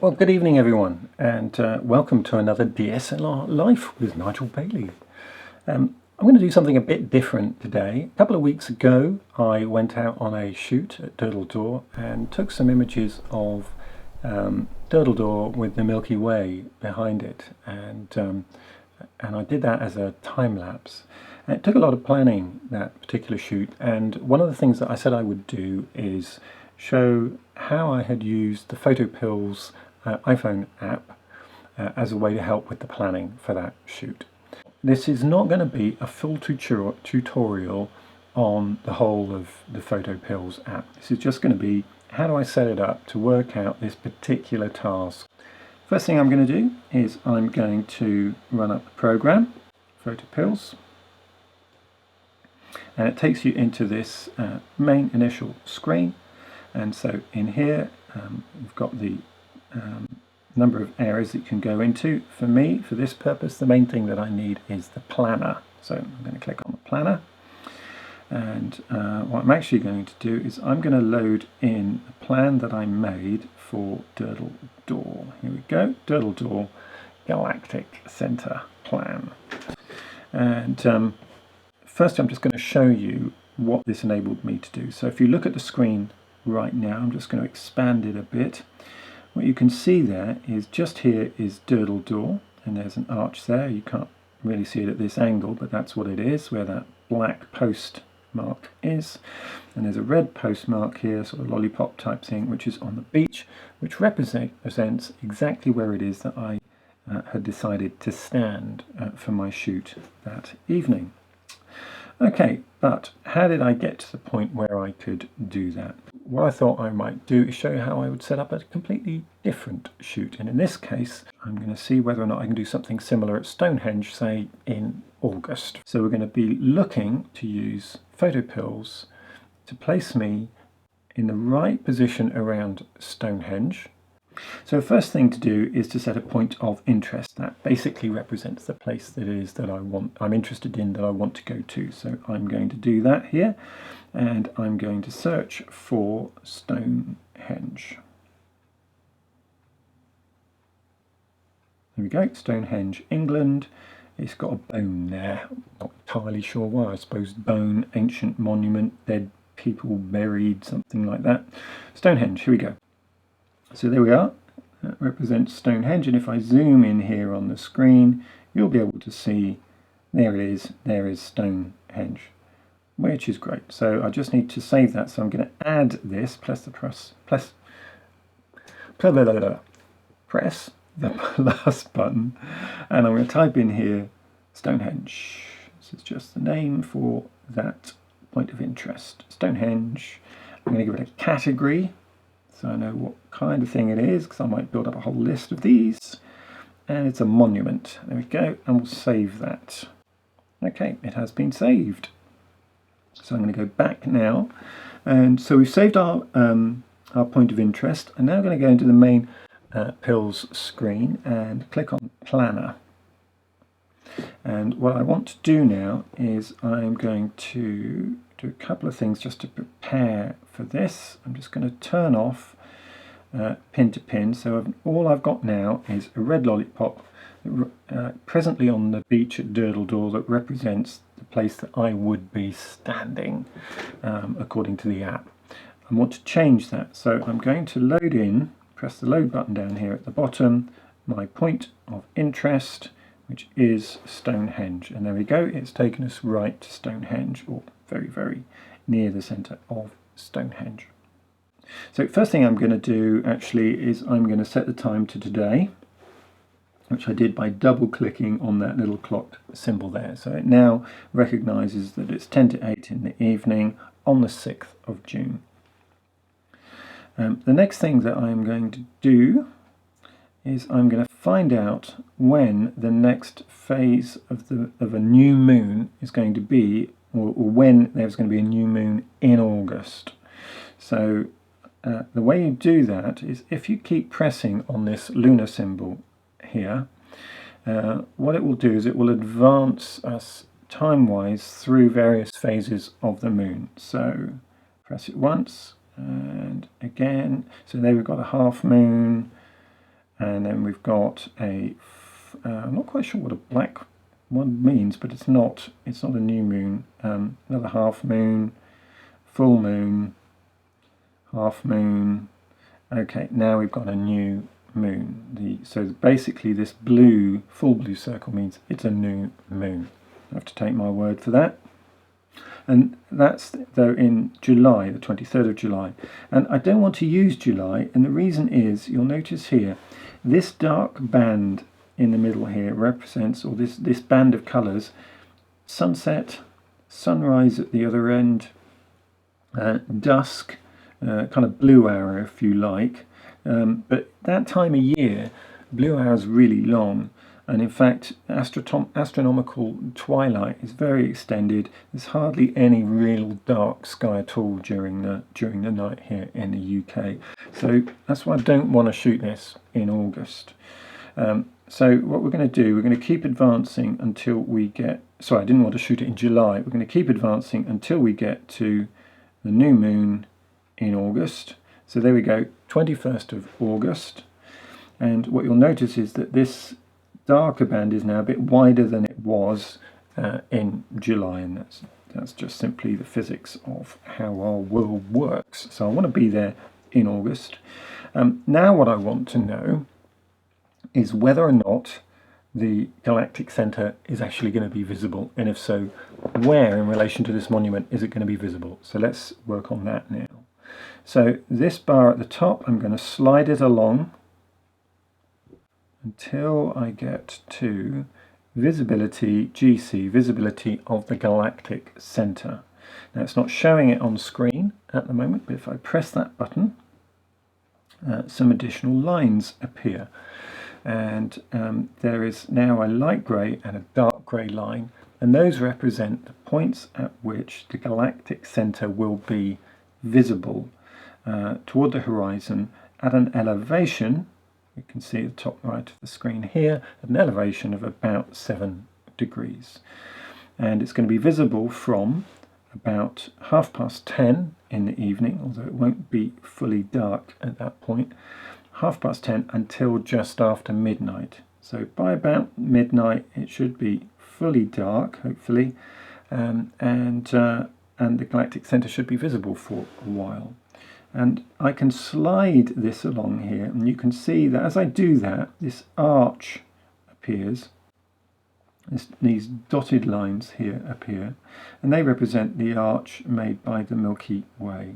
Well, good evening everyone, and welcome to another DSLR Life with Nigel Bailey. I'm going to do something a bit different today. A couple of weeks ago I went out on a shoot at Durdle Door and took some images of Durdle Door with the Milky Way behind it, and I did that as a time-lapse. It took a lot of planning, that particular shoot, and one of the things that I said I would do is show how I had used the PhotoPills iPhone app as a way to help with the planning for that shoot. This is not going to be a full tutorial on the whole of the PhotoPills app. This is just going to be how do I set it up to work out this particular task. First thing I'm going to do is I'm going to run up the program, PhotoPills, and it takes you into this main initial screen. And so in here you've got the number of areas that you can go into. For me, for this purpose, the main thing that I need is the planner. So I'm going to click on the planner, and what I'm actually going to do is I'm going to load in the plan that I made for Durdle Door. Here we go, Durdle Door Galactic Center Plan. And first I'm just going to show you what this enabled me to do. So if you look at the screen right now, I'm just going to expand it a bit. What you can see there is just here is Durdle Door, and there's an arch there. You can't really see it at this angle, but that's what it is, where that black post mark is. And there's a red post mark here, sort of lollipop type thing, which is on the beach, which represents exactly where it is that I had decided to stand for my shoot that evening. Okay, but how did I get to the point where I could do that? What I thought I might do is show you how I would set up a completely different shoot. And in this case, I'm going to see whether or not I can do something similar at Stonehenge, say in August. So we're going to be looking to use PhotoPills to place me in the right position around Stonehenge. So the first thing to do is to set a point of interest. That basically represents the place that it is that I'm interested in, that I want to go to. So I'm going to do that here, and I'm going to search for Stonehenge. There we go, Stonehenge, England. It's got a bone there. Not entirely sure why. I suppose bone, ancient monument, dead people buried, something like that. Stonehenge, here we go. So there we are, that represents Stonehenge, and if I zoom in here on the screen, you'll be able to see there is Stonehenge, which is great. So I just need to save that, so I'm going to add this, press the plus button, and I'm going to type in here Stonehenge. This is just the name for that point of interest, Stonehenge. I'm going to give it a category, so I know what kind of thing it is, because I might build up a whole list of these. And it's a monument. There we go, and we'll save that. Okay, it has been saved. So I'm going to go back now. And so we've saved our point of interest. I'm now going to go into the main Pills screen and click on Planner. And what I want to do now is I'm going to do a couple of things just to prepare for this. I'm just going to turn off pin to pin, so all I've got now is a red lollipop presently on the beach at Durdle Door that represents the place that I would be standing according to the app. I want to change that, so I'm going to load in, press the load button down here at the bottom, my point of interest, which is Stonehenge, and there we go, it's taken us right to Stonehenge, or very, very near the centre of Stonehenge. So first thing I'm going to do actually is I'm going to set the time to today, which I did by double clicking on that little clock symbol there. So it now recognises that it's 10 to 8 in the evening on the 6th of June. The next thing that I'm going to do is I'm going to find out when the next phase of a new moon is going to be, or when there's going to be a new moon in August. So the way you do that is if you keep pressing on this lunar symbol here, what it will do is it will advance us time-wise through various phases of the moon. So press it once and again. So there we've got a half moon, and then we've got a, I'm not quite sure what a black one means, but it's not a new moon, another half moon, full moon, half moon. Okay, now we've got a new moon. So basically this blue, full blue circle means it's a new moon. I have to take my word for that. And that's, though, in July, the 23rd of July. And I don't want to use July, and the reason is, you'll notice here, this dark band in the middle here represents, or this band of colours, sunset, sunrise at the other end, dusk, kind of blue hour if you like. But that time of year, blue hour is really long. And in fact, astronomical twilight is very extended. There's hardly any real dark sky at all during the night here in the UK. So that's why I don't want to shoot this in August. So what we're going to do, we're going to keep advancing until we get... Sorry, I didn't want to shoot it in July. We're going to keep advancing until we get to the new moon in August. So there we go, 21st of August. And what you'll notice is that this darker band is now a bit wider than it was in July, and that's just simply the physics of how our world works. So I want to be there in August. Now what I want to know is whether or not the galactic centre is actually going to be visible, and if so, where in relation to this monument is it going to be visible. So let's work on that now. So this bar at the top, I'm going to slide it along until I get to visibility GC, visibility of the galactic centre. Now it's not showing it on screen at the moment, but if I press that button, some additional lines appear. And there is now a light grey and a dark grey line, and those represent the points at which the galactic centre will be visible toward the horizon at an elevation. You can see at the top right of the screen here, at an elevation of about 7 degrees. And it's going to be visible from about 10:30 in the evening, although it won't be fully dark at that point, 10:30 until just after midnight. So by about midnight it should be fully dark, hopefully, and the galactic centre should be visible for a while. And I can slide this along here, and you can see that as I do that, this arch appears. These dotted lines here appear, and they represent the arch made by the Milky Way.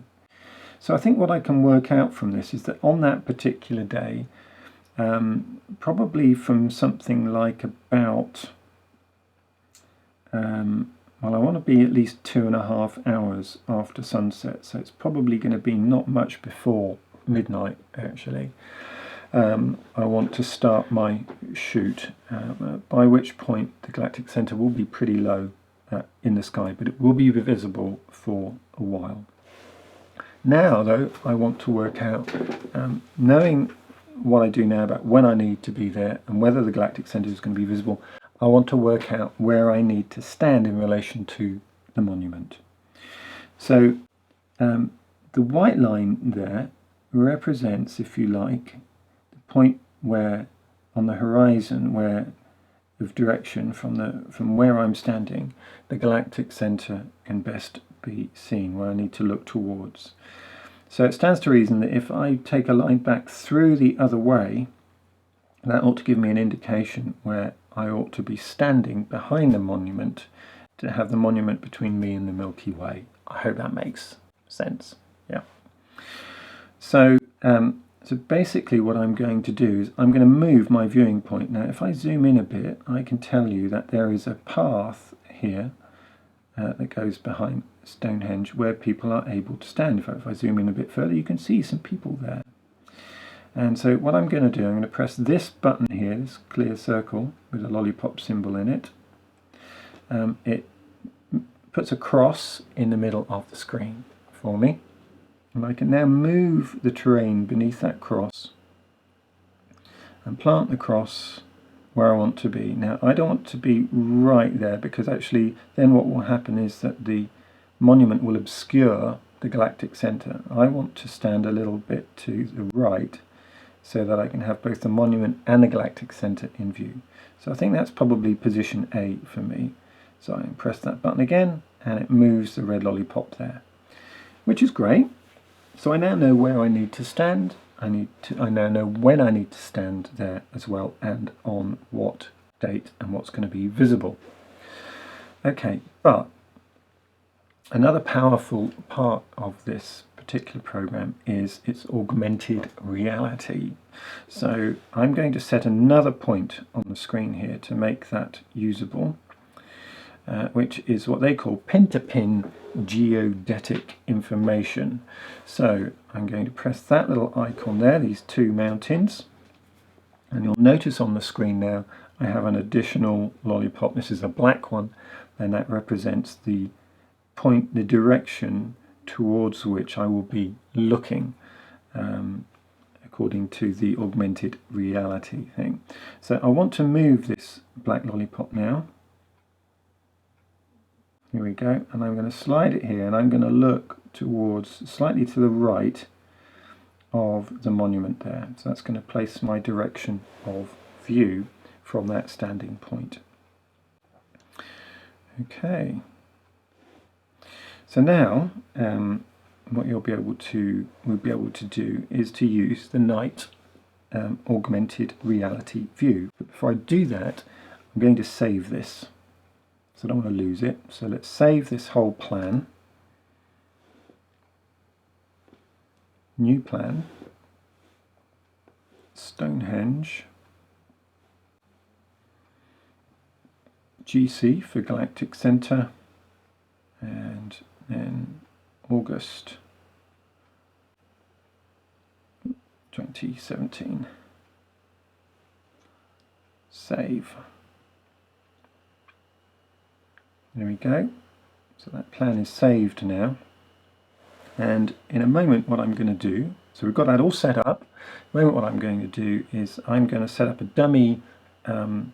So I think what I can work out from this is that on that particular day, probably from something like about, well, I want to be at least 2.5 hours after sunset, so it's probably going to be not much before midnight actually. I want to start my shoot, by which point the galactic centre will be pretty low in the sky, but it will be visible for a while. Now though, I want to work out, knowing what I do now about when I need to be there and whether the galactic centre is going to be visible, I want to work out where I need to stand in relation to the monument. So the white line there represents, if you like, the point where on the horizon, where of direction from where I'm standing, the galactic centre can best be seen, where I need to look towards. So it stands to reason that if I take a line back through the other way, that ought to give me an indication where I ought to be standing behind the monument to have the monument between me and the Milky Way. I hope that makes sense. Yeah. So so basically what I'm going to do is I'm going to move my viewing point. Now if I zoom in a bit, I can tell you that there is a path here that goes behind Stonehenge where people are able to stand. If I zoom in a bit further, you can see some people there. And so what I'm going to do, I'm going to press this button here, this clear circle with a lollipop symbol in it. It puts a cross in the middle of the screen for me. And I can now move the terrain beneath that cross and plant the cross where I want to be. Now I don't want to be right there, because actually then what will happen is that the monument will obscure the galactic centre. I want to stand a little bit to the right, so that I can have both the monument and the galactic center in view. So I think that's probably position A for me. So I press that button again and it moves the red lollipop there, which is great. So I now know where I need to stand. I now know when I need to stand there as well, and on what date and what's going to be visible. Okay, but another powerful part of this particular program is its augmented reality. So I'm going to set another point on the screen here to make that usable, which is what they call pin-to-pin geodetic information. So I'm going to press that little icon there, these two mountains, and you'll notice on the screen now I have an additional lollipop. This is a black one, and that represents the point, the direction towards which I will be looking, according to the augmented reality thing. So I want to move this black lollipop now. Here we go, and I'm going to slide it here, and I'm going to look towards, slightly to the right of the monument there. So that's going to place my direction of view from that standing point. Okay. So now, what we'll be able to do is to use the night augmented reality view. But before I do that, I'm going to save this. So I don't want to lose it. So let's save this whole plan. New plan. Stonehenge. GC for Galactic Center. And then August 2017. Save. There we go. So that plan is saved now. And in a moment what I'm going to do, so we've got that all set up. In a moment what I'm going to do is I'm going to set up a dummy kind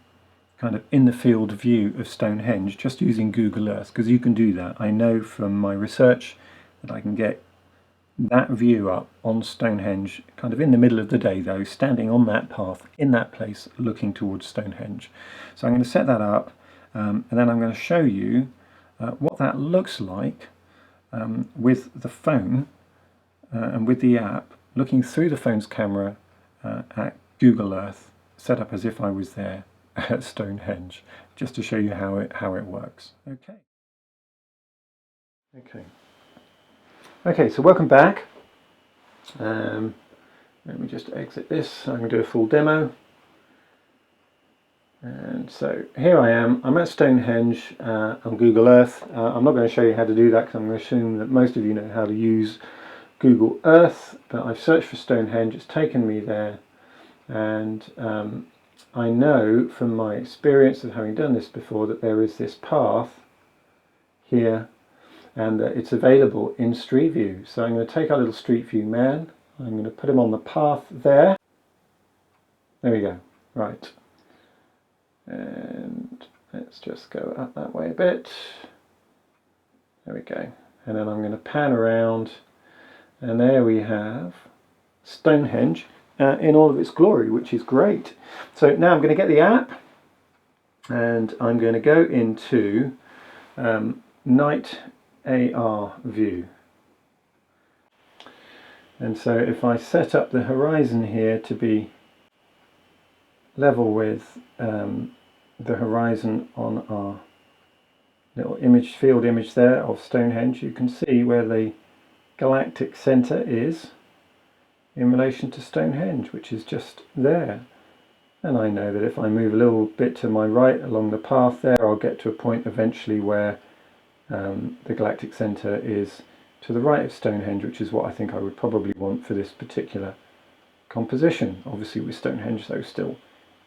of in the field view of Stonehenge just using Google Earth, because you can do that. I know from my research that I can get that view up on Stonehenge kind of in the middle of the day though, standing on that path in that place looking towards Stonehenge. So I'm going to set that up, and then I'm going to show you what that looks like with the phone and with the app looking through the phone's camera at Google Earth, set up as if I was there at Stonehenge, just to show you how it works. Okay, so welcome back. Let me just exit this. I'm going to do a full demo. And so here I am. I'm at Stonehenge on Google Earth. I'm not going to show you how to do that because I'm going to assume that most of you know how to use Google Earth, but I've searched for Stonehenge. It's taken me there, and I know from my experience of having done this before that there is this path here, and it's available in Street View. So I'm going to take our little Street View man, I'm going to put him on the path there. There we go. Right. And let's just go up that way a bit. There we go. And then I'm going to pan around, and there we have Stonehenge in all of its glory, which is great. So now I'm going to get the app, and I'm going to go into Night AR view. And so if I set up the horizon here to be level with the horizon on our little field image there of Stonehenge, you can see where the galactic center is in relation to Stonehenge, which is just there. And I know that if I move a little bit to my right along the path there, I'll get to a point eventually where the galactic center is to the right of Stonehenge, which is what I think I would probably want for this particular composition, obviously with Stonehenge though still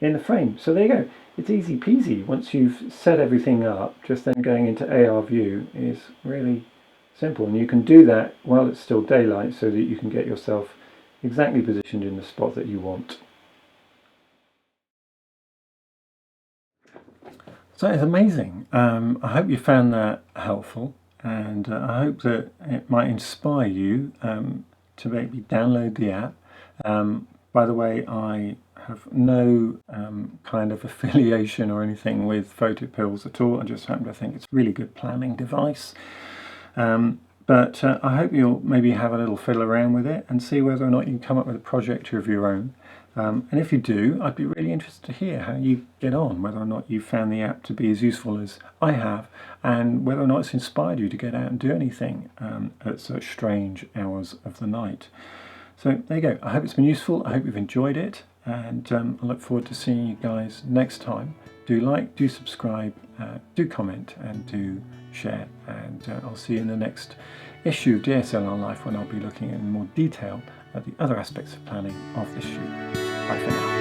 in the frame. So there you go, it's easy peasy. Once you've set everything up, just then going into AR view is really simple, and you can do that while it's still daylight so that you can get yourself exactly positioned in the spot that you want. So it's amazing. I hope you found that helpful, and I hope that it might inspire you to maybe download the app. By the way, I have no kind of affiliation or anything with PhotoPills at all. I just happen to think it's a really good planning device. But I hope you'll maybe have a little fiddle around with it and see whether or not you can come up with a project of your own. And if you do, I'd be really interested to hear how you get on, whether or not you found the app to be as useful as I have, and whether or not it's inspired you to get out and do anything at such strange hours of the night. So there you go. I hope it's been useful. I hope you've enjoyed it, and I look forward to seeing you guys next time. Do like, do subscribe, do comment, and do share. And I'll see you in the next issue of DSLR Life, when I'll be looking in more detail at the other aspects of planning of this shoot. Bye for now.